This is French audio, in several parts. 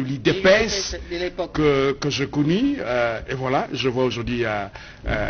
l'IDPS que je connais. Et voilà, je vois aujourd'hui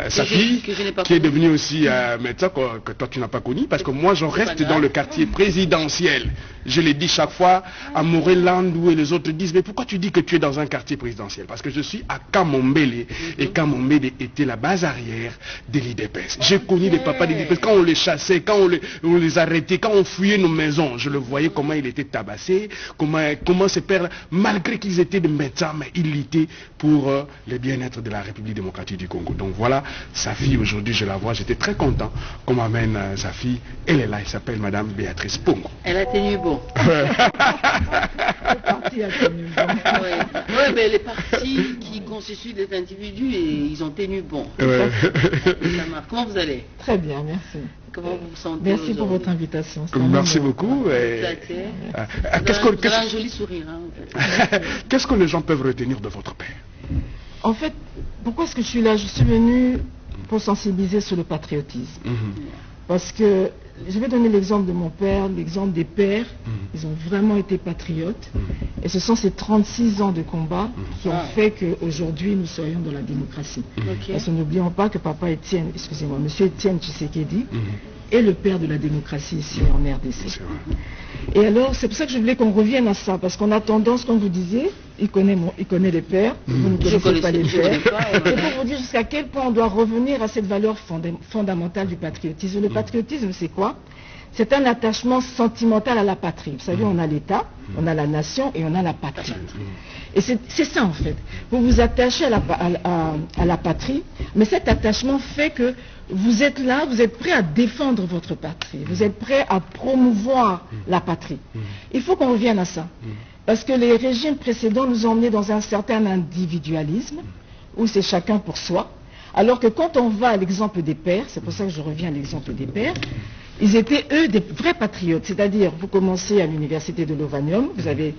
sa fille qui est devenue aussi médecin que toi tu n'as pas connu. Parce que moi je reste dans le quartier présidentiel. Je l'ai dit chaque fois à Moreland et les autres disent mais pourquoi tu dis que tu es dans un quartier présidentiel? Parce que je suis à Kamombele et Kamombele était la base arrière de l'IDPS. J'ai connu les papas de l'IDPS quand on les chassait, quand on les arrêtait, quand on fouillait nos maisons. Je le voyais comment il était tabassé, comment ces pères, malgré qu'ils étaient des médecins, mais ils luttaient pour le bien-être de la République démocratique du Congo. Donc voilà, sa fille aujourd'hui, je la vois, j'étais très content qu'on m'amène sa fille. Elle est là, elle s'appelle Madame Béatrice Pongo. Elle a tenu bon. Oui, mais les partis qui constituent des individus, et ils ont tenu bon. Comment vous allez? Très bien, merci. Comment vous vous sentez? Merci pour votre invitation. Merci beaucoup. Vous avez un joli sourire. Hein, en fait. Qu'est-ce que les gens peuvent retenir de votre père? En fait, pourquoi est-ce que je suis là? Je suis venue pour sensibiliser sur le patriotisme. Parce que je vais donner l'exemple de mon père, l'exemple des pères. Ils ont vraiment été patriotes. Et ce sont ces 36 ans de combat qui ont fait qu'aujourd'hui nous soyons dans la démocratie. Parce que n'oublions pas que papa Étienne, excusez-moi, monsieur Étienne Tshisekedi est le père de la démocratie ici en RDC. Et alors, c'est pour ça que je voulais qu'on revienne à ça, parce qu'on a tendance, comme vous disiez, il connaît les pères, vous ne connaissez pas les pères. C'est pour vous dire jusqu'à quel point on doit revenir à cette valeur fondamentale du patriotisme. Le patriotisme, c'est quoi? C'est un attachement sentimental à la patrie. Vous savez, on a l'État, on a la nation et on a la patrie. Et c'est ça en fait. Vous vous attachez à la patrie, mais cet attachement fait que vous êtes là, vous êtes prêt à défendre votre patrie, vous êtes prêt à promouvoir la patrie. Il faut qu'on revienne à ça. Parce que les régimes précédents nous ont emmenés dans un certain individualisme, où c'est chacun pour soi. Alors que quand on va à l'exemple des pères, c'est pour ça que je reviens à l'exemple des pères, ils étaient eux des vrais patriotes. C'est-à-dire, vous commencez à l'université de Lovanium, vous avez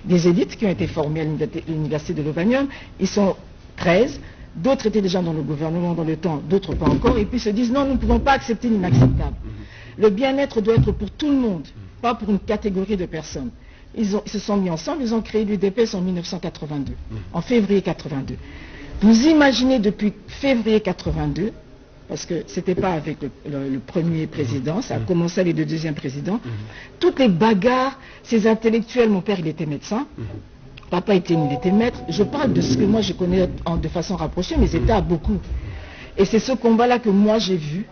des élites qui ont été formées à l'université de Lovanium, ils sont 13, d'autres étaient déjà dans le gouvernement dans le temps, d'autres pas encore, et puis se disent non, nous ne pouvons pas accepter l'inacceptable. Le bien-être doit être pour tout le monde, pas pour une catégorie de personnes. Ils se sont mis ensemble, ils ont créé l'UDPS en 1982, en février 82. Vous imaginez depuis février 82, parce que ce n'était pas avec le premier président, ça a commencé avec le deuxième président, toutes les bagarres, ces intellectuels, mon père il était médecin, papa il était maître, je parle de ce que moi je connais de façon rapprochée, mais c'était à beaucoup. Et c'est ce combat-là que moi j'ai vu,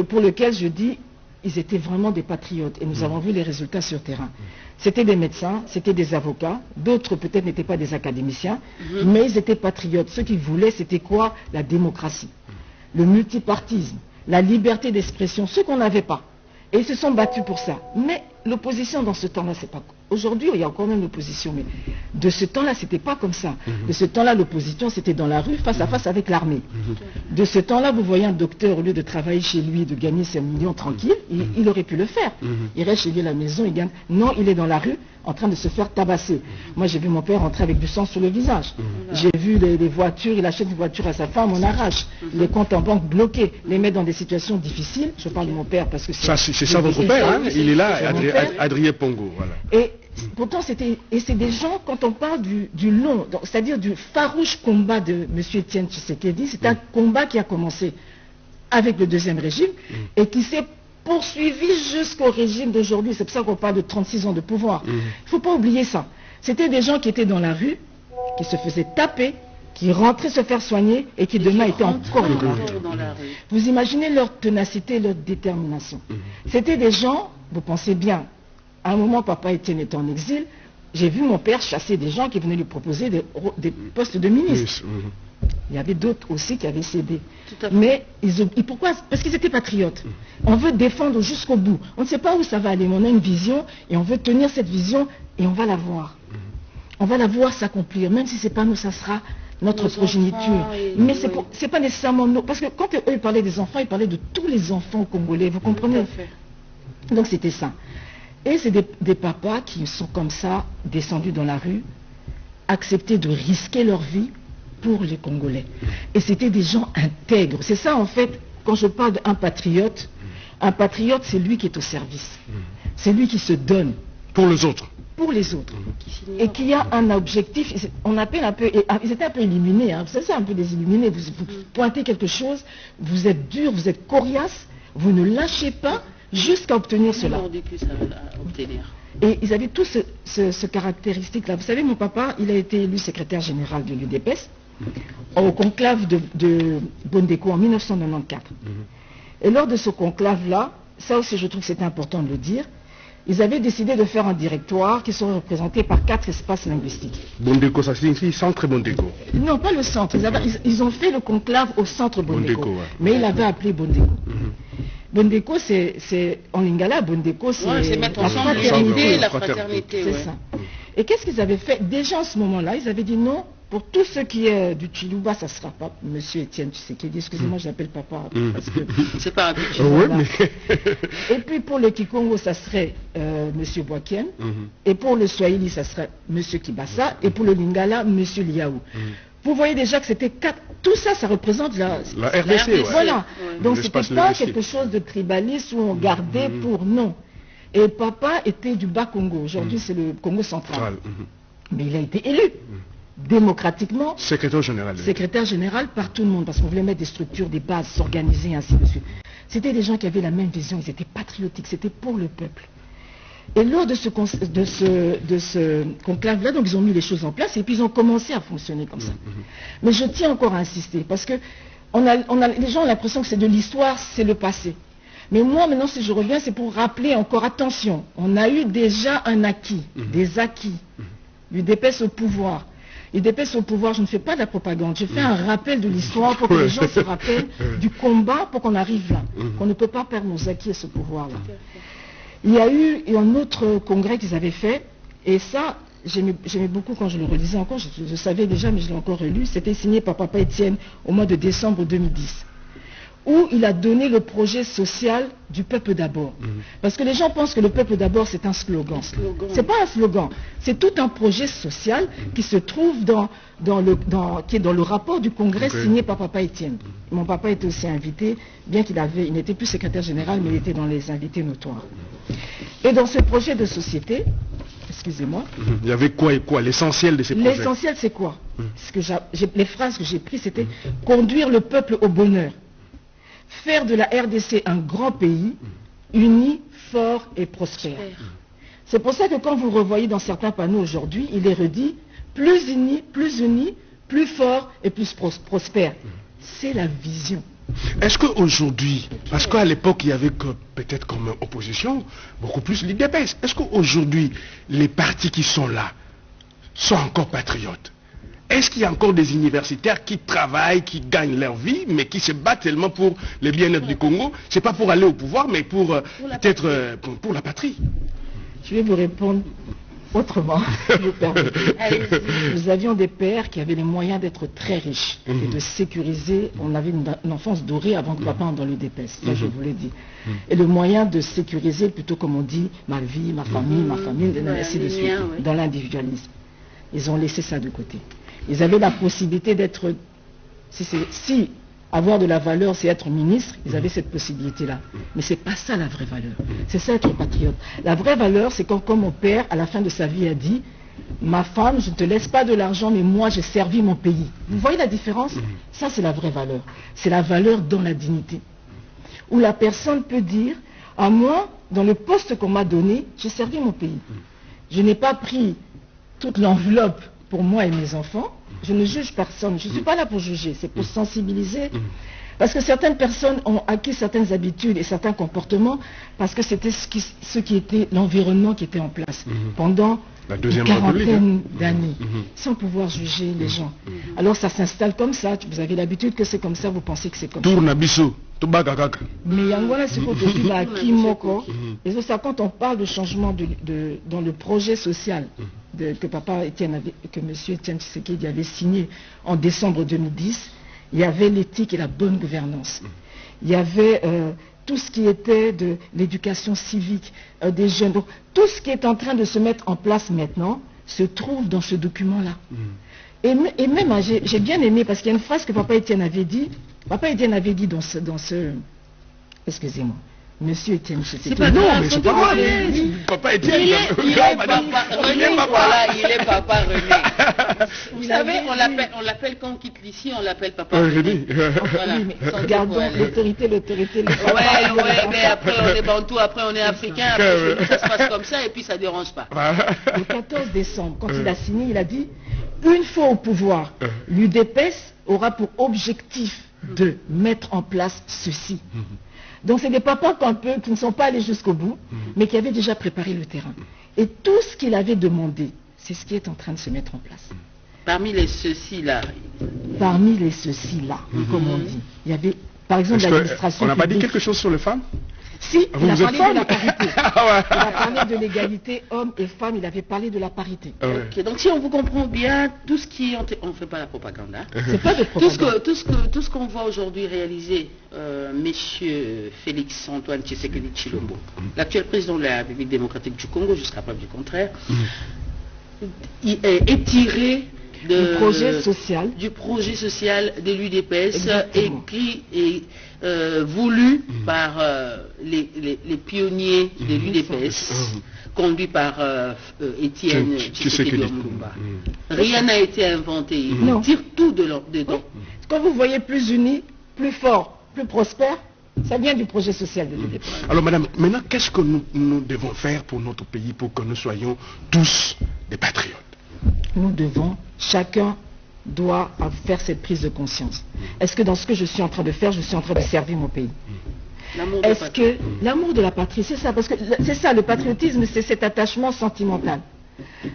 pour lequel je dis, ils étaient vraiment des patriotes, et nous avons vu les résultats sur terrain. C'était des médecins, c'était des avocats, d'autres peut-être n'étaient pas des académiciens, mais ils étaient patriotes. Ce qu'ils voulaient, c'était quoi? La démocratie, le multipartisme, la liberté d'expression, ce qu'on n'avait pas. Et ils se sont battus pour ça. Mais l'opposition dans ce temps-là, c'est pas... Aujourd'hui, il y a encore même l'opposition, mais de ce temps-là, c'était pas comme ça. De ce temps-là, l'opposition, c'était dans la rue, face à face avec l'armée. De ce temps-là, vous voyez un docteur, au lieu de travailler chez lui, de gagner ses millions tranquille, il aurait pu le faire. Il reste chez lui à la maison, il gagne. Non, il est dans la rue, en train de se faire tabasser. Moi, j'ai vu mon père rentrer avec du sang sur le visage. J'ai vu les voitures, il achète une voiture à sa femme, on arrache. Les comptes en banque bloqués, les met dans des situations difficiles. Je parle de mon père parce que c'est... C'est ça votre père, hein? Il est là, Adrien Pongo, voilà. Et pourtant, c'est des gens, quand on parle du long, c'est-à-dire du farouche combat de M. Étienne Tshisekedi, c'est un combat qui a commencé avec le deuxième régime et qui s'est poursuivi jusqu'au régime d'aujourd'hui. C'est pour ça qu'on parle de 36 ans de pouvoir. Il ne faut pas oublier ça. C'était des gens qui étaient dans la rue, qui se faisaient taper, qui rentraient se faire soigner et qui demain étaient encore dans la rue. Vous imaginez leur ténacité, leur détermination. C'était des gens, vous pensez bien, à un moment, papa Étienne était en exil, j'ai vu mon père chasser des gens qui venaient lui proposer des postes de ministre. Il y avait d'autres aussi qui avaient cédé. Mais pourquoi? Parce qu'ils étaient patriotes. On veut défendre jusqu'au bout. On ne sait pas où ça va aller, mais on a une vision et on veut tenir cette vision et on va la voir. On va la voir s'accomplir, même si ce n'est pas nous, ça sera notre progéniture. Mais ce n'est pas nécessairement nous. Parce que quand eux ils parlaient des enfants, ils parlaient de tous les enfants congolais. Vous comprenez? Donc c'était ça. Et c'est des papas qui sont comme ça, descendus dans la rue, acceptés de risquer leur vie pour les Congolais. Et c'était des gens intègres. C'est ça en fait, quand je parle d'un patriote, un patriote c'est lui qui est au service. C'est lui qui se donne. Pour les autres. pour les autres. Et qui a un objectif, on appelle un peu, ils étaient un peu illuminés, hein, c'est ça un peu des illuminés, vous pointez quelque chose, vous êtes dur, vous êtes coriace, vous ne lâchez pas jusqu'à obtenir cela. Et ils avaient tous ce caractéristique-là. Vous savez, mon papa, il a été élu secrétaire général de l'UDPS au conclave de Bondeko en 1994. Et lors de ce conclave-là, ça aussi je trouve que c'est important de le dire, ils avaient décidé de faire un directoire qui serait représenté par 4 espaces linguistiques. Bondeko, ça signifie centre Bondeko? Non, pas le centre. Ils ont fait le conclave au centre Bondeko. Mais ils l'avaient appelé Bondeko. Bondeko, c'est en lingala, Bondeko, c'est mettre ensemble la fraternité. C'est ça. Et qu'est-ce qu'ils avaient fait? Déjà en ce moment-là, ils avaient dit non, pour tout ce qui est du Chiluba, ça ne sera pas Monsieur Etienne Tshisekedi. Excusez-moi, j'appelle papa. Parce que c'est pas un petit voilà. Et puis pour le Kikongo, ça serait Monsieur Boakien. Et pour le Swahili, ça serait Monsieur Kibasa. Et pour le Lingala, Monsieur Liaou. Vous voyez déjà que c'était 4. Tout ça, ça représente la RDC. Ouais. Voilà. Donc c'était pas quelque chose de tribaliste où on gardait pour non. Et papa était du Bas-Congo. Aujourd'hui, c'est le Congo central. Mais il a été élu démocratiquement. Secrétaire général. Secrétaire général par tout le monde, parce qu'on voulait mettre des structures, des bases, s'organiser, ainsi de suite. C'était des gens qui avaient la même vision, ils étaient patriotiques, c'était pour le peuple. Et lors de ce conclave-là, donc ils ont mis les choses en place et puis ils ont commencé à fonctionner comme ça. Mais je tiens encore à insister, parce que les gens ont l'impression que c'est de l'histoire, c'est le passé. Mais moi, maintenant, si je reviens, c'est pour rappeler encore, attention, on a eu déjà un acquis, des acquis. L'UDPS au pouvoir. L'UDPS au pouvoir, je ne fais pas de la propagande, je fais un rappel de l'histoire pour que les gens se rappellent du combat pour qu'on arrive là. Qu'on ne peut pas perdre nos acquis à ce pouvoir-là. Il y a eu un autre congrès qu'ils avaient fait, et ça, j'aimais beaucoup quand je le relisais encore, je savais déjà, mais je l'ai encore relu, c'était signé par Papa Etienne au mois de décembre 2010, où il a donné le projet social du peuple d'abord. Parce que les gens pensent que le peuple d'abord, c'est un slogan. C'est pas un slogan, c'est tout un projet social qui se trouve qui est dans le rapport du congrès signé par Papa Etienne. Mon papa était aussi invité, bien qu'il n'était plus secrétaire général, mais il était dans les invités notoires. Et dans ce projet de société, excusez-moi. Il y avait quoi et quoi? L'essentiel de ces projets? L'essentiel, c'est quoi? Les phrases que j'ai prises, c'était conduire le peuple au bonheur. Faire de la RDC un grand pays, uni, fort et prospère. C'est pour ça que quand vous revoyez dans certains panneaux aujourd'hui, il est redit plus uni, plus fort et plus prospère. C'est la vision. Est-ce qu'aujourd'hui, parce qu'à l'époque il y avait peut-être comme opposition, beaucoup plus l'UDPS, est-ce qu'aujourd'hui les partis qui sont là sont encore patriotes? Est-ce qu'il y a encore des universitaires qui travaillent, qui gagnent leur vie, mais qui se battent tellement pour le bien-être du Congo? C'est pas pour aller au pouvoir, mais pour peut-être pour la patrie. Je vais vous répondre autrement, si vous permettez. Nous avions des pères qui avaient les moyens d'être très riches et de sécuriser. On avait une enfance dorée avant que papa entre dans le DPS, ça je vous l'ai dit. Et le moyen de sécuriser, plutôt comme on dit, ma vie, ma famille, ainsi de suite, dans l'individualisme. Ils ont laissé ça de côté. Ils avaient la possibilité d'être, si avoir de la valeur, c'est être ministre, ils avaient cette possibilité-là. Mais c'est pas ça la vraie valeur. C'est ça être patriote. La vraie valeur, c'est quand, comme mon père, à la fin de sa vie, a dit, ma femme, je ne te laisse pas de l'argent, mais moi, j'ai servi mon pays. Vous voyez la différence? Ça, c'est la vraie valeur. C'est la valeur dans la dignité. Où la personne peut dire, à moi, dans le poste qu'on m'a donné, j'ai servi mon pays. Je n'ai pas pris toute l'enveloppe pour moi et mes enfants. Je ne juge personne. Je ne suis pas là pour juger. C'est pour sensibiliser. Parce que certaines personnes ont acquis certaines habitudes et certains comportements parce que c'était ce qui était l'environnement qui était en place pendant une quarantaine d'années, sans pouvoir juger les gens. Alors ça s'installe comme ça. Vous avez l'habitude que c'est comme ça, vous pensez que c'est comme ça. Mais et c'est ça, quand on parle de changement dans le projet social que papa Etienne que monsieur Etienne Tshisekedi avait signé en décembre 2010, il y avait l'éthique et la bonne gouvernance. Il y avait tout ce qui était de l'éducation civique des jeunes. Donc, tout ce qui est en train de se mettre en place maintenant se trouve dans ce document-là. Et même, j'ai bien aimé, parce qu'il y a une phrase que papa Etienne avait dit. Papa Etienne avait dit dans ce excusez-moi, Monsieur Étienne Tshisekedi. C'est pas grave, mais c'est pas grave. Papa Étienne. Il est papa René. Vous savez, on l'appelle quand on quitte l'ici, on l'appelle papa René. Voilà. Oui, mais gardons l'autorité. Ouais, mais après on est bantou, après on est africain, après ça se passe comme ça et puis ça dérange pas. Le 14 décembre, quand il a signé, il a dit, une fois au pouvoir, l'UDPS aura pour objectif de mettre en place ceci. Donc c'est des papas qui ne sont pas allés jusqu'au bout, mais qui avaient déjà préparé le terrain. Et tout ce qu'il avait demandé, c'est ce qui est en train de se mettre en place. Parmi les ceux-ci-là. Parmi les ceux-ci-là, comme on dit. Il y avait, par exemple, l'administration. On n'a pas dit quelque chose sur les femmes? Si, il a parlé de la parité. Il a parlé de l'égalité hommes et femmes, il avait parlé de la parité. Okay, donc si on vous comprend bien, tout ce qui est... On ne fait pas la propagande. Hein. C'est pas de propagande. Tout ce qu'on voit aujourd'hui réaliser, Monsieur Félix Antoine Tshisekedi Tshilombo, l'actuel président de la République démocratique du Congo, jusqu'à preuve du contraire, est tiré du projet social de l'UDPS, écrit et voulu par les pionniers de l'UDPS, conduit par Étienne Tshisekedi Lumumba. Rien n'a été inventé, ils tirent tout dedans. Quand vous voyez plus unis, plus forts, plus prospères, ça vient du projet social de l'UDPS. Alors madame, maintenant qu'est-ce que nous devons faire pour notre pays pour que nous soyons tous des patriotes? Nous devons, chacun doit faire cette prise de conscience. Est-ce que dans ce que je suis en train de faire, je suis en train de servir mon pays? Est-ce que l'amour de la patrie, c'est ça? Parce que c'est ça, le patriotisme, c'est cet attachement sentimental.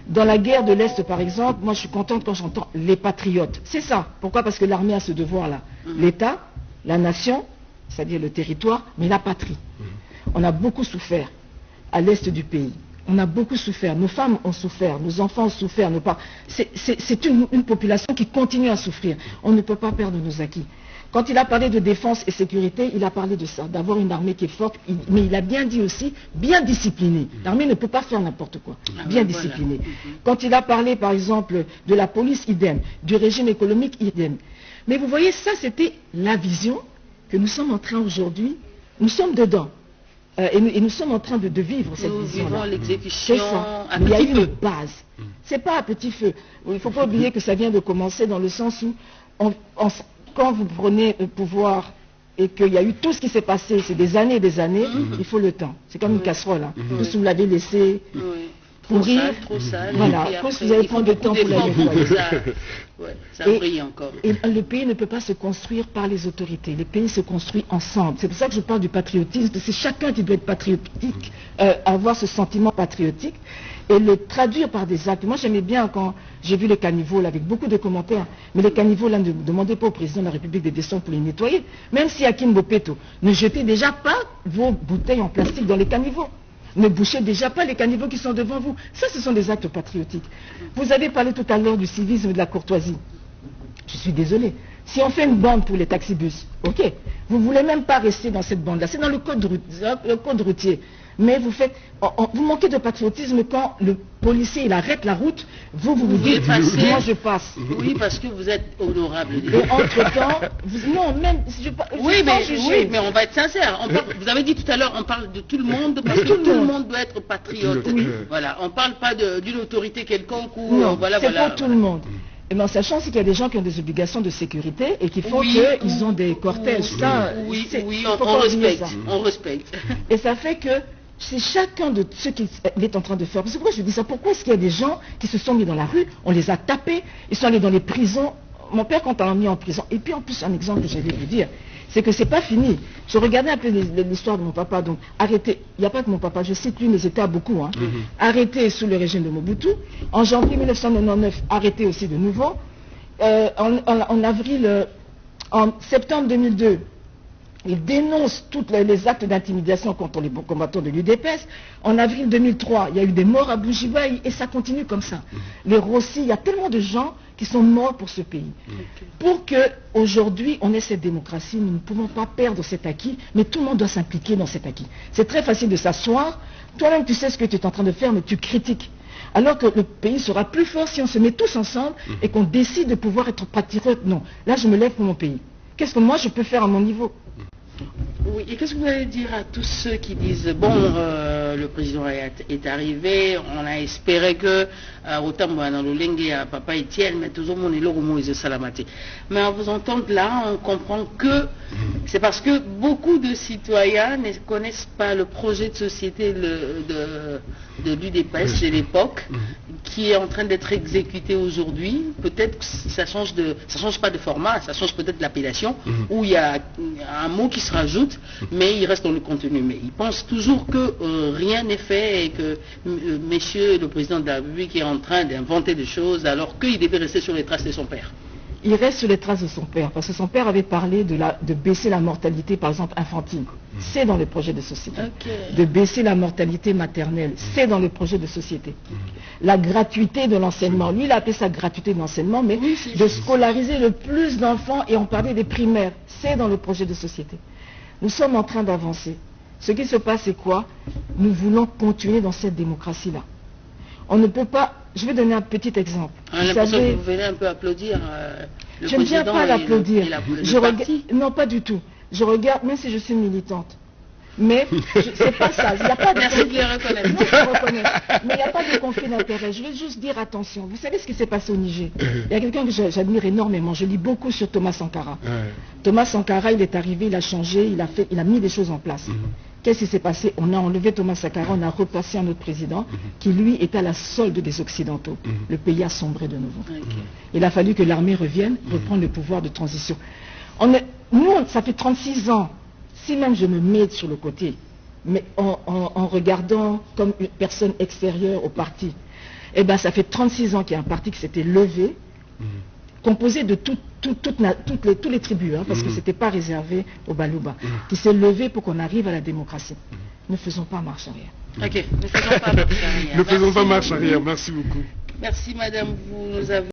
Dans la guerre de l'Est, par exemple, moi je suis contente quand j'entends les patriotes. C'est ça. Pourquoi? Parce que l'armée a ce devoir-là. L'État, la nation, c'est-à-dire le territoire, mais la patrie. On a beaucoup souffert à l'Est du pays. On a beaucoup souffert, nos femmes ont souffert, nos enfants ont souffert, c'est une population qui continue à souffrir. On ne peut pas perdre nos acquis. Quand il a parlé de défense et sécurité, il a parlé de ça, d'avoir une armée qui est forte, mais il a bien dit aussi, bien disciplinée. L'armée ne peut pas faire n'importe quoi, bien disciplinée. Quand il a parlé par exemple de la police, idem, du régime économique, idem. Mais vous voyez, ça c'était la vision que nous sommes en train aujourd'hui, nous sommes dedans. Et nous sommes en train de vivre cette vision-là. L'exécution à mais il y a petit une feu. base. C'est pas à petit feu. Il ne faut pas oublier que ça vient de commencer dans le sens où, quand vous prenez le pouvoir et qu'il y a eu tout ce qui s'est passé, c'est des années et des années, il faut le temps. C'est comme une casserole. Hein. Plus vous l'avez laissé pourrir, trop sale, voilà, plus vous allez prendre du temps pour la nettoyer. Ça brille encore. Et le pays ne peut pas se construire par les autorités. Le pays se construit ensemble. C'est pour ça que je parle du patriotisme. C'est chacun qui doit être patriotique, avoir ce sentiment patriotique et le traduire par des actes. Moi, j'aimais bien quand j'ai vu les caniveaux là, avec beaucoup de commentaires. Mais les caniveaux là, ne demandez pas au président de la République de descendre pour les nettoyer. Même si Hakim Bopeto, ne jetez déjà pas vos bouteilles en plastique dans les caniveaux. Ne bouchez déjà pas les caniveaux qui sont devant vous. Ça, ce sont des actes patriotiques. Vous avez parlé tout à l'heure du civisme et de la courtoisie. Je suis désolé. Si on fait une bande pour les taxibus, ok, vous ne voulez même pas rester dans cette bande-là. C'est dans le code routier. Mais vous manquez de patriotisme quand le policier il arrête la route, vous dites, moi je passe. Oui, parce que vous êtes honorable. Et entre-temps, non, même... Oui, mais on va être sincère. Vous avez dit tout à l'heure, on parle de tout le monde, parce que tout le monde doit être patriote. Voilà, on ne parle pas d'une autorité quelconque ou... Non, c'est pour tout le monde. Et en sachant qu'il y a des gens qui ont des obligations de sécurité et qui font qu'ils ont des cortèges. On respecte. Et ça fait que c'est chacun de ceux qu'il est en train de faire. C'est pourquoi je dis ça. Pourquoi est-ce qu'il y a des gens qui se sont mis dans la rue, on les a tapés, ils sont allés dans les prisons. Mon père, quand on l'a mis en prison, et puis en plus, un exemple que j'allais vous dire, c'est que c'est pas fini. Je regardais un peu l'histoire de mon papa, donc arrêté, il n'y a pas que mon papa, je cite lui, mais c'était à beaucoup, hein. Arrêté sous le régime de Mobutu, en janvier 1999, arrêté aussi de nouveau, en septembre 2002, il dénonce tous les actes d'intimidation contre les combattants de l'UDPS. En avril 2003, il y a eu des morts à Bougibaï et ça continue comme ça. Les Rossi, il y a tellement de gens qui sont morts pour ce pays. Pour qu'aujourd'hui, on ait cette démocratie, nous ne pouvons pas perdre cet acquis, mais tout le monde doit s'impliquer dans cet acquis. C'est très facile de s'asseoir. Toi-même, tu sais ce que tu es en train de faire, mais tu critiques. Alors que le pays sera plus fort si on se met tous ensemble et qu'on décide de pouvoir être patriote. Non, là, je me lève pour mon pays. Qu'est-ce que moi, je peux faire à mon niveau ? Oui, et qu'est-ce que vous allez dire à tous ceux qui disent, bon, le président est arrivé, on a espéré que, autant dans le lingue à Papa Etienne, mais toujours mon élo Moïse Salamati. Mais à vous entendre là, on comprend que c'est parce que beaucoup de citoyens ne connaissent pas le projet de société de l'UDPS de l'époque, qui est en train d'être exécuté aujourd'hui. Peut-être que ça change pas de format, ça change peut-être l'appellation, où il y a un mot qui se rajoute, mais il reste dans le contenu. Mais il pense toujours que rien n'est fait et que monsieur le président de la République est en train d'inventer des choses alors qu'il devait rester sur les traces de son père. Il reste sur les traces de son père, parce que son père avait parlé de baisser la mortalité, par exemple, infantile. C'est dans le projet de société. De baisser la mortalité maternelle, c'est dans le projet de société. La gratuité de l'enseignement, lui il a appelé ça gratuité de l'enseignement, mais de scolariser le plus d'enfants, et on parlait des primaires, c'est dans le projet de société. Nous sommes en train d'avancer. Ce qui se passe, c'est quoi? Nous voulons continuer dans cette démocratie-là. On ne peut pas... Je vais donner un petit exemple. On a l'impression que vous venez un peu applaudir le je ne viens pas l'applaudir. Non, pas du tout. Je regarde, même si je suis militante. Mais c'est pas ça. Il n'y a pas de conflit. Mais il n'y a pas de conflit d'intérêt. Je veux juste dire attention. Vous savez ce qui s'est passé au Niger? Il y a quelqu'un que j'admire énormément. Je lis beaucoup sur Thomas Sankara. Thomas Sankara, il est arrivé, il a changé, il a mis des choses en place. Qu'est-ce qui s'est passé? On a enlevé Thomas Sankara, on a replacé un autre président qui, lui, est à la solde des Occidentaux. Le pays a sombré de nouveau. Il a fallu que l'armée revienne, reprendre le pouvoir de transition. Nous, ça fait 36 ans. Si même je me mets sur le côté, mais en regardant comme une personne extérieure au parti, eh ben ça fait 36 ans qu'il y a un parti qui s'était levé, composé de tous les tribus, parce que ce n'était pas réservé aux Balouba, qui s'est levé pour qu'on arrive à la démocratie. Ne faisons pas marche arrière. Ok, ne faisons pas marche arrière. Ne faisons pas marche arrière, merci beaucoup. Merci madame, vous nous avez...